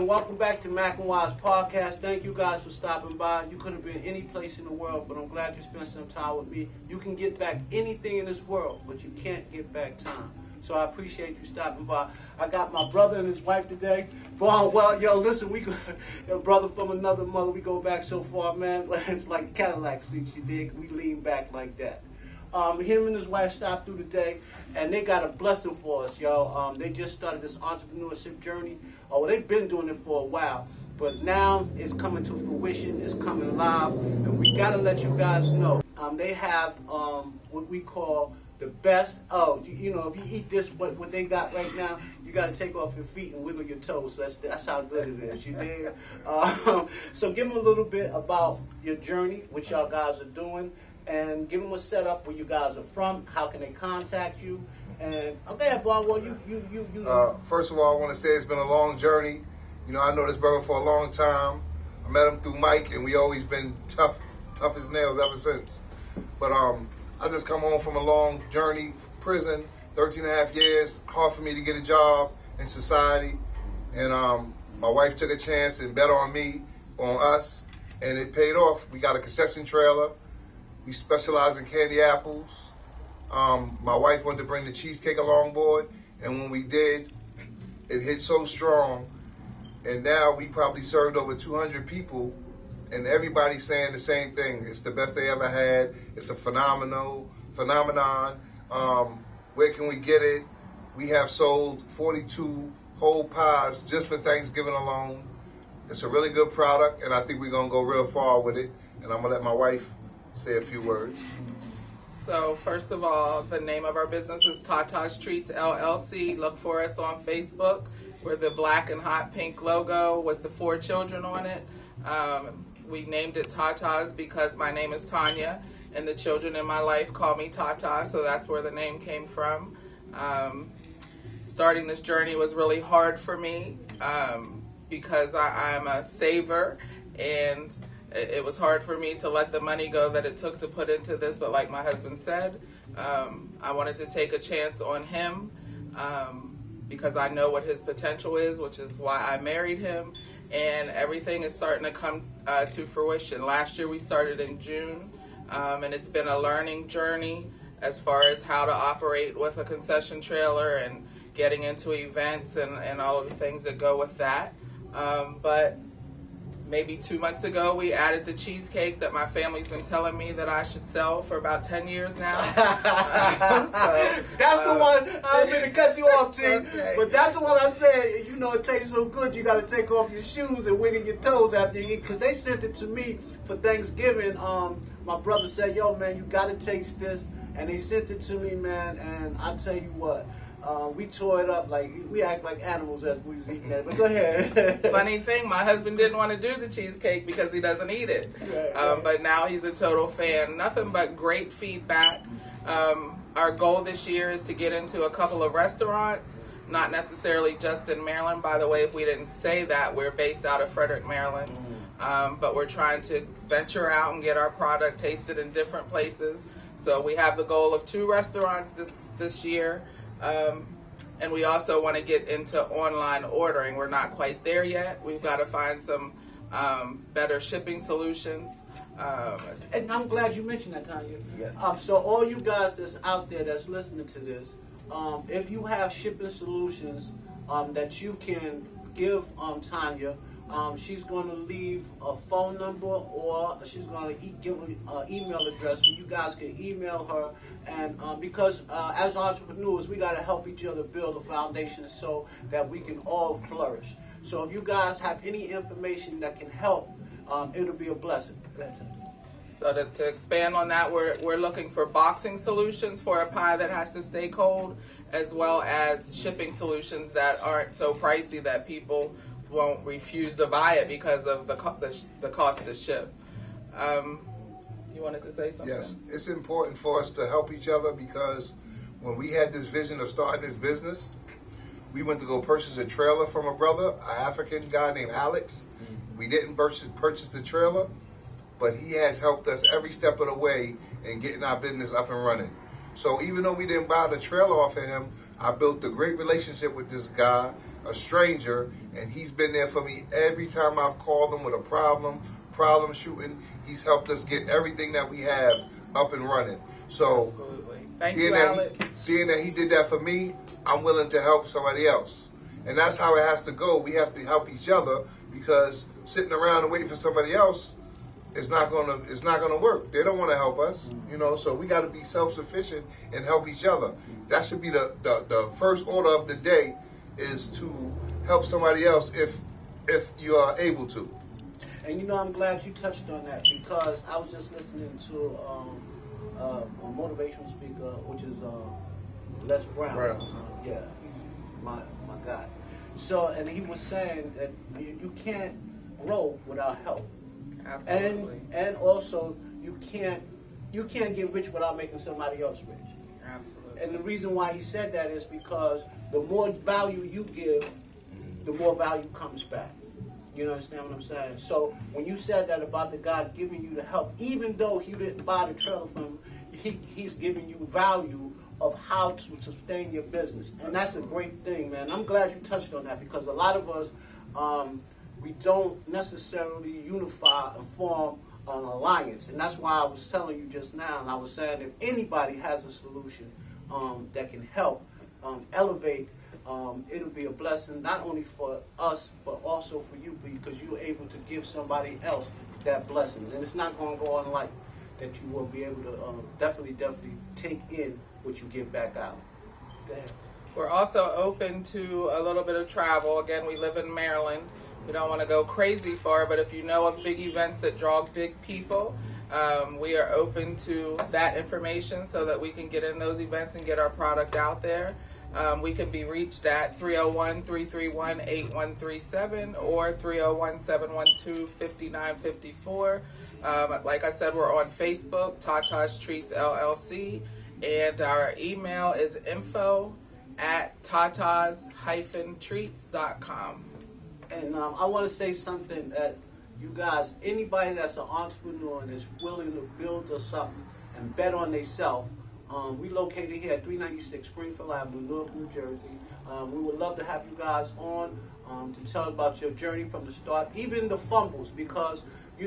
and welcome back to Mac and Wise Podcast. Thank you guys for stopping by. You could have been any place in the world, but I'm glad you spent some time with me. You can get back anything in this world, but you can't get back time. So I appreciate you stopping by. I got my brother and his wife today. Well, yo, listen, we go, your brother from another mother. We go back so far, man. It's like Cadillac seats, you dig? We lean back like that. Him and his wife stopped through today, and they got a blessing for us, yo. They just started this entrepreneurship journey. Well, they've been doing it for a while, but now it's coming to fruition. It's coming live, and we gotta let you guys know. They have what we call the best. You know, if you eat this, what they got right now, you gotta take off your feet and wiggle your toes. So that's how good it is. You dig? So give them a little bit about your journey, what y'all guys are doing. And give them a setup where you guys are from. How can they contact you? And okay, Bob. Well, you. First of all, I want to say it's been a long journey. You know, I know this brother for a long time. I met him through Mike, and we always been tough as nails ever since. But I just come home from a long journey, prison, 13 and a half years. Hard for me to get a job in society, and my wife took a chance and bet on me, on us, and it paid off. We got a concession trailer. We specialize in candy apples. My wife wanted to bring the cheesecake along board, and when we did, it hit so strong. And now we probably served over 200 people, and everybody's saying the same thing. It's the best they ever had. It's a phenomenon. Where can we get it? We have sold 42 whole pies just for Thanksgiving alone. It's a really good product, and I think we're going to go real far with it. And I'm going to let my wife say a few words. So first of all, the name of our business is Tata's Treats LLC. Look for us on Facebook. We're the black and hot pink logo with the 4 children on it. We named it Tata's because my name is Tanya, and the children in my life call me Tata, so that's where the name came from. Starting this journey was really hard for me because I'm a saver, and it was hard for me to let the money go that it took to put into this, but like my husband said, I wanted to take a chance on him because I know what his potential is, which is why I married him, and everything is starting to come to fruition. Last year we started in June, and it's been a learning journey as far as how to operate with a concession trailer and getting into events and all of the things that go with that. But maybe 2 months ago, we added the cheesecake that my family's been telling me that I should sell for about 10 years now. That's the one. I didn't mean to cut you off, T. Okay. But that's the one I said, you know, it tastes so good, you got to take off your shoes and wiggle your toes after you eat. Because they sent it to me for Thanksgiving. My brother said, yo, man, you got to taste this. And they sent it to me, man. And I tell you what. We tore it up like we act like animals as we was eating that. But go ahead. Funny thing, my husband didn't want to do the cheesecake because he doesn't eat it. Right. But now he's a total fan. Nothing but great feedback. Our goal this year is to get into a couple of restaurants, not necessarily just in Maryland. By the way, if we didn't say that, we're based out of Frederick, Maryland. But we're trying to venture out and get our product tasted in different places. So we have the goal of 2 restaurants this year. And we also want to get into online ordering. We're not quite there yet. We've got to find some better shipping solutions. And I'm glad you mentioned that, Tanya. Yeah. So all you guys that's out there that's listening to this, if you have shipping solutions that you can give Tanya, she's going to leave a phone number, or she's going to give an email address where you guys can email her. And because as entrepreneurs, we got to help each other build a foundation so that we can all flourish. So if you guys have any information that can help, it'll be a blessing. So to expand on that, we're looking for boxing solutions for a pie that has to stay cold, as well as shipping solutions that aren't so pricey that people won't refuse to buy it because of the cost to ship. You wanted to say something? Yes, it's important for us to help each other because when we had this vision of starting this business, we went to go purchase a trailer from a brother, an African guy named Alex. We didn't purchase the trailer, but he has helped us every step of the way in getting our business up and running. So even though we didn't buy the trailer off of him, I built a great relationship with this guy. a stranger, and he's been there for me every time I've called him with a problem shooting. He's helped us get everything that we have up and running. So, absolutely. Thank you, Alex. Being that he did that for me, I'm willing to help somebody else. And that's how it has to go. We have to help each other, because sitting around and waiting for somebody else is not gonna work. They don't want to help us, you know. So we got to be self-sufficient and help each other. That should be the first order of the day, is to help somebody else if you are able to. And you know, I'm glad you touched on that, because I was just listening to a motivational speaker, which is Les Brown. Yeah, he's my guy. So, and he was saying that you can't grow without help. Absolutely. And also you can't get rich without making somebody else rich. Absolutely. And the reason why he said that is because the more value you give, the more value comes back. You understand what I'm saying? So when you said that about the guy giving you the help, even though he didn't buy the trailer from him, he's giving you value of how to sustain your business. And that's a great thing, man. I'm glad you touched on that, because a lot of us, we don't necessarily unify and form an alliance. And that's why I was telling you just now, and I was saying, if anybody has a solution that can help elevate, it'll be a blessing not only for us, but also for you, because you're able to give somebody else that blessing. And it's not going to go on like that. You will be able to definitely take in what you give back out. Go ahead. We're also open to a little bit of travel. Again, we live in Maryland. We don't want to go crazy far, but if you know of big events that draw big people, we are open to that information so that we can get in those events and get our product out there. We can be reached at 301-331-8137 or 301-712-5954. Like I said, we're on Facebook, Tata's Treats LLC, and our email is info@tatas-treats.com. And I want to say something that you guys, anybody that's an entrepreneur and is willing to build or something and bet on themselves, we located here at 396 Springfield Avenue, Newark, New Jersey. We would love to have you guys on to tell about your journey from the start, even the fumbles, because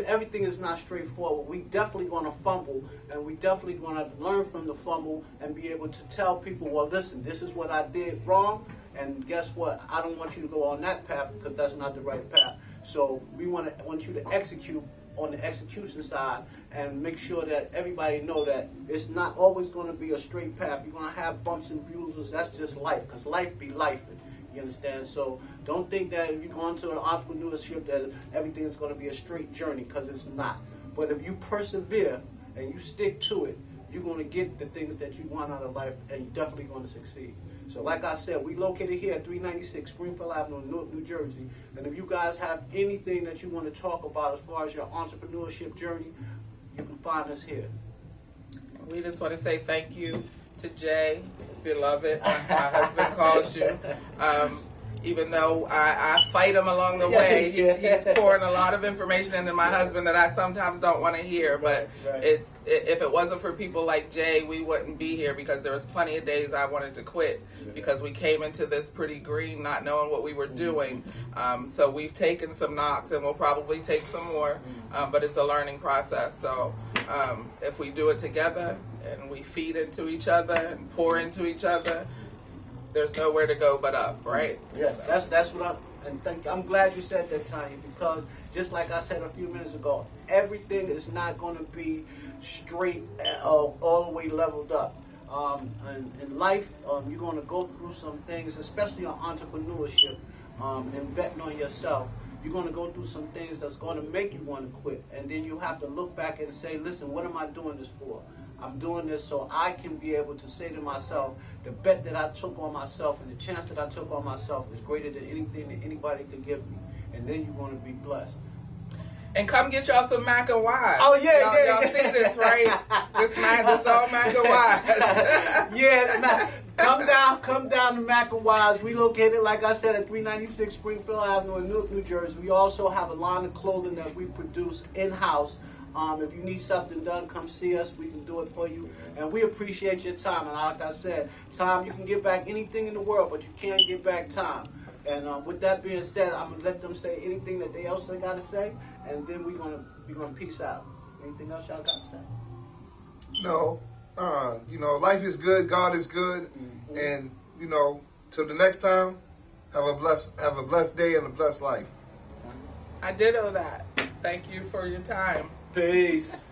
everything is not straightforward. We definitely going to fumble, and we definitely going to learn from the fumble and be able to tell people, well, listen, this is what I did wrong, and guess what? I don't want you to go on that path, because that's not the right path. So we want you to execute on the execution side and make sure that everybody know that it's not always going to be a straight path. You're going to have bumps and bruises. That's just life, because life be life. You understand? So don't think that if you go into an entrepreneurship that everything is going to be a straight journey, because it's not. But if you persevere and you stick to it, you're going to get the things that you want out of life, and you're definitely going to succeed. So like I said, we located here at 396 Springfield Avenue, Newark, New Jersey. And if you guys have anything that you want to talk about as far as your entrepreneurship journey, you can find us here. We just want to say thank you to Jay, beloved. My husband calls you. Even though I fight him along the way, he's pouring a lot of information into my husband that I sometimes don't want to hear. But if it wasn't for people like Jay, we wouldn't be here, because there was plenty of days I wanted to quit, because we came into this pretty green, not knowing what we were doing. So we've taken some knocks, and we'll probably take some more, but it's a learning process. So if we do it together and we feed into each other and pour into each other, there's nowhere to go but up, right? Yeah, that's what I'm glad you said that, Tanya, because just like I said a few minutes ago, everything is not going to be straight all the way leveled up. In life, you're going to go through some things, especially on entrepreneurship and betting on yourself. You're going to go through some things that's going to make you want to quit. And then you have to look back and say, listen, what am I doing this for? I'm doing this so I can be able to say to myself, the bet that I took on myself and the chance that I took on myself is greater than anything that anybody could give me. And then you're going to be blessed. And come get y'all some mac and wise. Oh, yeah, y'all see this, right? This all mac and wise. Yeah, come down to Mac and Wise. We located, like I said, at 396 Springfield Avenue in Newark, New Jersey. We also have a line of clothing that we produce in-house. If you need something done, come see us. We can do it for you. And we appreciate your time. And like I said, time, you can get back anything in the world, but you can't get back time. And with that being said, I'm gonna let them say anything that they else they gotta say, and then we're gonna peace out. Anything else y'all gotta say? No, life is good, God is good, and till the next time, have a blessed day and a blessed life. I ditto that. Thank you for your time. Peace.